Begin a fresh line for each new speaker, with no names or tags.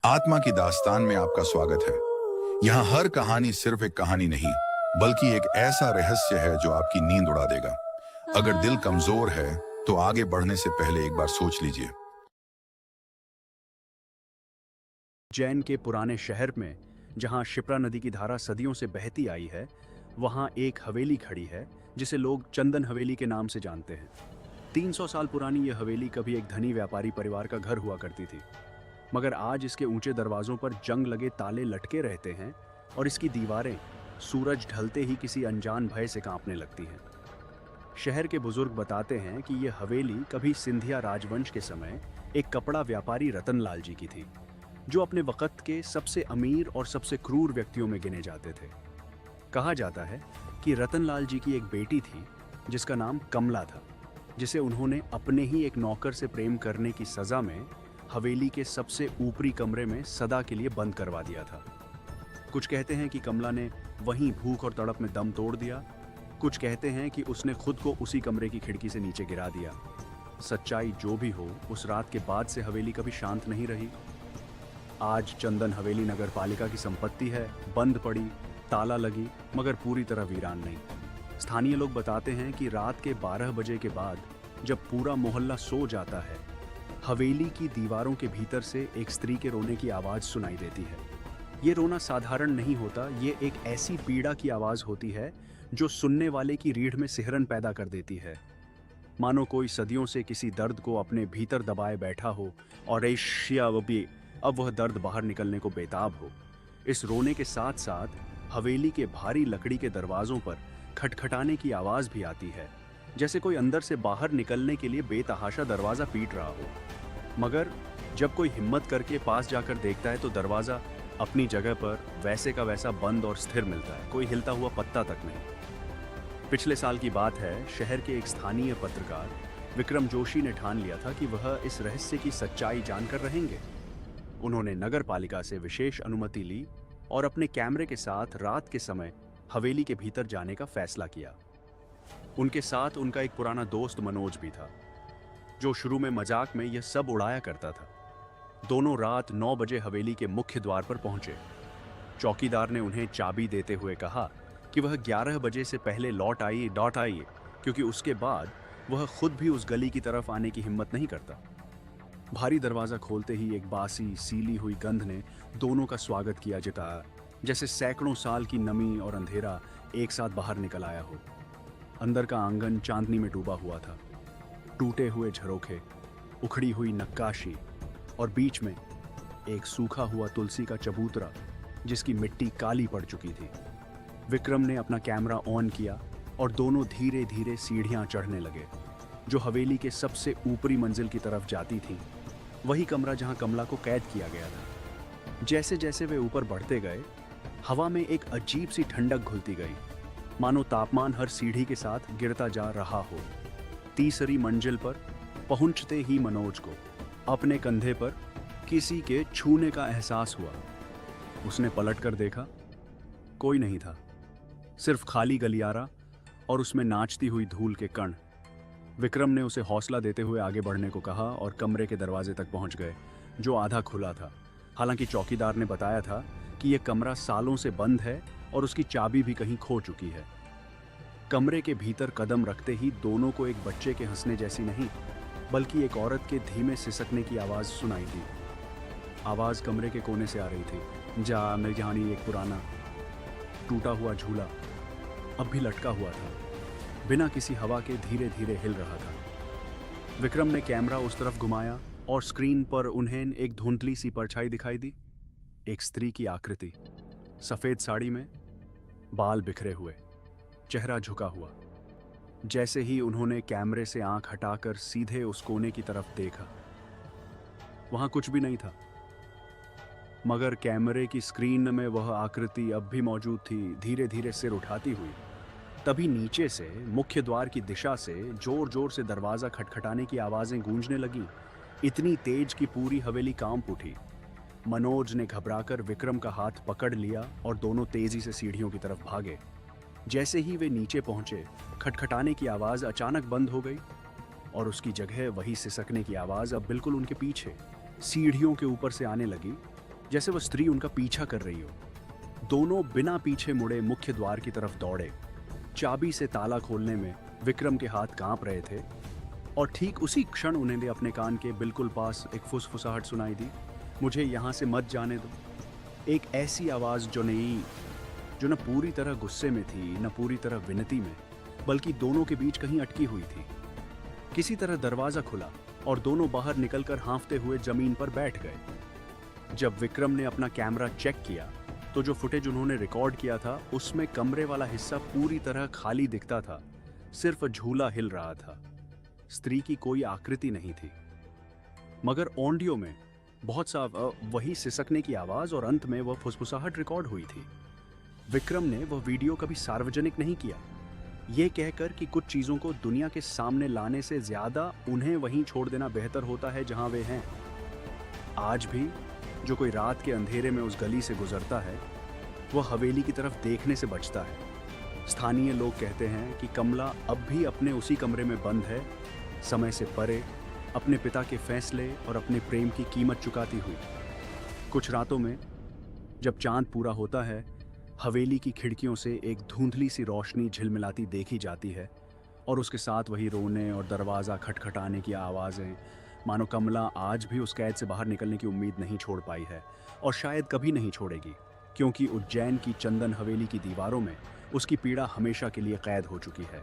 आत्मा की दास्तान में आपका स्वागत है। यहाँ हर कहानी सिर्फ एक कहानी नहीं, बल्कि एक ऐसा रहस्य है जो आपकी नींद उड़ा देगा। अगर दिल कमजोर है, तो आगे बढ़ने से पहले एक बार सोच लीजिए।
जैन के पुराने शहर में, जहां शिप्रा नदी की धारा सदियों से बहती आई है, वहां एक हवेली खड़ी है जिसे लोग चंदन हवेली के नाम से जानते हैं। 300 साल पुरानी यह हवेली कभी एक धनी व्यापारी परिवार का घर हुआ करती थी, मगर आज इसके ऊंचे दरवाजों पर जंग लगे ताले लटके रहते हैं और इसकी दीवारें सूरज ढलते ही किसी अनजान भय से कांपने लगती हैं। शहर के बुजुर्ग बताते हैं कि यह हवेली कभी सिंधिया राजवंश के समय एक कपड़ा व्यापारी रतनलाल जी की थी, जो अपने वक्त के सबसे अमीर और सबसे क्रूर व्यक्तियों में गिने जाते थे। कहा जाता है कि रतनलाल जी की एक बेटी थी जिसका नाम कमला था, जिसे उन्होंने अपने ही एक नौकर से प्रेम करने की सजा में हवेली के सबसे ऊपरी कमरे में सदा के लिए बंद करवा दिया था। कुछ कहते हैं कि कमला ने वहीं भूख और तड़प में दम तोड़ दिया, कुछ कहते हैं कि उसने खुद को उसी कमरे की खिड़की से नीचे गिरा दिया। सच्चाई जो भी हो, उस रात के बाद से हवेली कभी शांत नहीं रही। आज चंदन हवेली नगर पालिका की संपत्ति है, बंद पड़ी, ताला लगी, मगर पूरी तरह वीरान नहीं। स्थानीय लोग बताते हैं कि रात के 12 बजे के बाद जब पूरा मोहल्ला सो जाता है, हवेली की दीवारों के भीतर से एक स्त्री के रोने की आवाज सुनाई देती है। ये रोना साधारण नहीं होता, ये एक ऐसी पीड़ा की आवाज होती है जो सुनने वाले की रीढ़ में सिहरन पैदा कर देती है, मानो कोई सदियों से किसी दर्द को अपने भीतर दबाए बैठा हो और अब वह दर्द बाहर निकलने को बेताब हो। इस रोने के साथ साथ हवेली के भारी लकड़ी के दरवाजों पर खटखटाने की आवाज भी आती है, जैसे कोई अंदर से बाहर निकलने के लिए बेतहाशा दरवाजा पीट रहा हो। मगर जब कोई हिम्मत करके पास जाकर देखता है तो दरवाजा अपनी जगह पर वैसे का वैसा बंद और स्थिर मिलता है, कोई हिलता हुआ पत्ता तक नहीं। पिछले साल की बात है, शहर के एक स्थानीय पत्रकार विक्रम जोशी ने ठान लिया था कि वह इस रहस्य की सच्चाई जानकर रहेंगे। उन्होंने नगर पालिका से विशेष अनुमति ली और अपने कैमरे के साथ रात के समय हवेली के भीतर जाने का फैसला किया। उनके साथ उनका एक पुराना दोस्त मनोज भी था, जो शुरू में मजाक में यह सब उड़ाया करता था। दोनों रात 9 बजे हवेली के मुख्य द्वार पर पहुंचे। चौकीदार ने उन्हें चाबी देते हुए कहा कि वह 11 बजे से पहले लौट आइए, क्योंकि उसके बाद वह खुद भी उस गली की तरफ आने की हिम्मत नहीं करता। भारी दरवाजा खोलते ही एक बासी सीली हुई गंध ने दोनों का स्वागत किया, जैसे सैकड़ों साल की नमी और अंधेरा एक साथ बाहर निकल आया हो। अंदर का आंगन चांदनी में डूबा हुआ था, टूटे हुए झरोखे, उखड़ी हुई नक्काशी और बीच में एक सूखा हुआ तुलसी का चबूतरा जिसकी मिट्टी काली पड़ चुकी थी। विक्रम ने अपना कैमरा ऑन किया और दोनों धीरे धीरे सीढ़ियां चढ़ने लगे, जो हवेली के सबसे ऊपरी मंजिल की तरफ जाती थी, वही कमरा जहां कमला को कैद किया गया था। जैसे जैसे वे ऊपर बढ़ते गए, हवा में एक अजीब सी ठंडक घुलती गई, मानो तापमान हर सीढ़ी के साथ गिरता जा रहा हो। तीसरी मंजिल पर पहुंचते ही मनोज को अपने कंधे पर किसी के छूने का एहसास हुआ। उसने पलटकर देखा, कोई नहीं था, सिर्फ खाली गलियारा और उसमें नाचती हुई धूल के कण। विक्रम ने उसे हौसला देते हुए आगे बढ़ने को कहा और कमरे के दरवाजे तक पहुंच गए, जो आधा खुला था। हालांकि चौकीदार ने बताया था कि यह कमरा सालों से बंद है और उसकी चाबी भी कहीं खो चुकी है। कमरे के भीतर कदम रखते ही दोनों को एक बच्चे के हंसने जैसी नहीं, बल्कि एक औरत के धीमे सिसकने की आवाज सुनाई दी। आवाज कमरे के कोने से आ रही थी। मेरी जहानी एक पुराना टूटा हुआ झूला अब भी लटका हुआ था, बिना किसी हवा के धीरे धीरे हिल रहा था। विक्रम ने कैमरा उस तरफ घुमाया और स्क्रीन पर उन्हें एक धुंधली सी परछाई दिखाई दी। एक स्त्री की आकृति, सफेद साड़ी में, बाल बिखरे हुए, चेहरा झुका हुआ। जैसे ही उन्होंने कैमरे से आंख हटाकर सीधे उस कोने की तरफ देखा, वहां कुछ भी नहीं था, मगर कैमरे की स्क्रीन में वह आकृति अब भी मौजूद थी, धीरे धीरे सिर उठाती हुई। तभी नीचे से, मुख्य द्वार की दिशा से जोर जोर से दरवाजा खटखटाने की आवाजें गूंजने लगी, इतनी तेज कि पूरी हवेली कांप उठी। मनोज ने घबराकर विक्रम का हाथ पकड़ लिया और दोनों तेजी से सीढ़ियों की तरफ भागे। जैसे ही वे नीचे पहुंचे, खटखटाने की आवाज अचानक बंद हो गई और उसकी जगह वही सिसकने की आवाज अब बिल्कुल उनके पीछे सीढ़ियों के ऊपर से आने लगी, जैसे वह स्त्री उनका पीछा कर रही हो। दोनों बिना पीछे मुड़े मुख्य द्वार की तरफ दौड़े। चाबी से ताला खोलने में विक्रम के हाथ कांप रहे थे और ठीक उसी क्षण उन्हें अपने कान के बिल्कुल पास एक फुसफुसाहट सुनाई दी, मुझे यहाँ से मत जाने दो। एक ऐसी आवाज़ जो न पूरी तरह गुस्से में थी, न पूरी तरह विनती में, बल्कि दोनों के बीच कहीं अटकी हुई थी। किसी तरह दरवाज़ा खुला और दोनों बाहर निकलकर हाँफते हुए जमीन पर बैठ गए। जब विक्रम ने अपना कैमरा चेक किया तो जो फुटेज उन्होंने रिकॉर्ड किया था उसमें कमरे वाला हिस्सा पूरी तरह खाली दिखता था, सिर्फ झूला हिल रहा था। स्त्री की कोई आकृति नहीं थी, मगर ऑडियो में बहुत साफ वही सिसकने की आवाज़ और अंत में वह फुसफुसाहट रिकॉर्ड हुई थी। विक्रम ने वह वीडियो कभी सार्वजनिक नहीं किया, ये कहकर कि कुछ चीज़ों को दुनिया के सामने लाने से ज़्यादा उन्हें वहीं छोड़ देना बेहतर होता है जहां वे हैं। आज भी जो कोई रात के अंधेरे में उस गली से गुजरता है वह हवेली की तरफ देखने से बचता है। स्थानीय लोग कहते हैं कि कमला अब भी अपने उसी कमरे में बंद है, समय से परे, अपने पिता के फैसले और अपने प्रेम की कीमत चुकाती हुई। कुछ रातों में जब चांद पूरा होता है, हवेली की खिड़कियों से एक धुंधली सी रोशनी झिलमिलाती देखी जाती है और उसके साथ वही रोने और दरवाज़ा खटखटाने की आवाज़ें, मानो कमला आज भी उस कैद से बाहर निकलने की उम्मीद नहीं छोड़ पाई है और शायद कभी नहीं छोड़ेगी, क्योंकि उज्जैन की चंदन हवेली की दीवारों में उसकी पीड़ा हमेशा के लिए कैद हो चुकी है।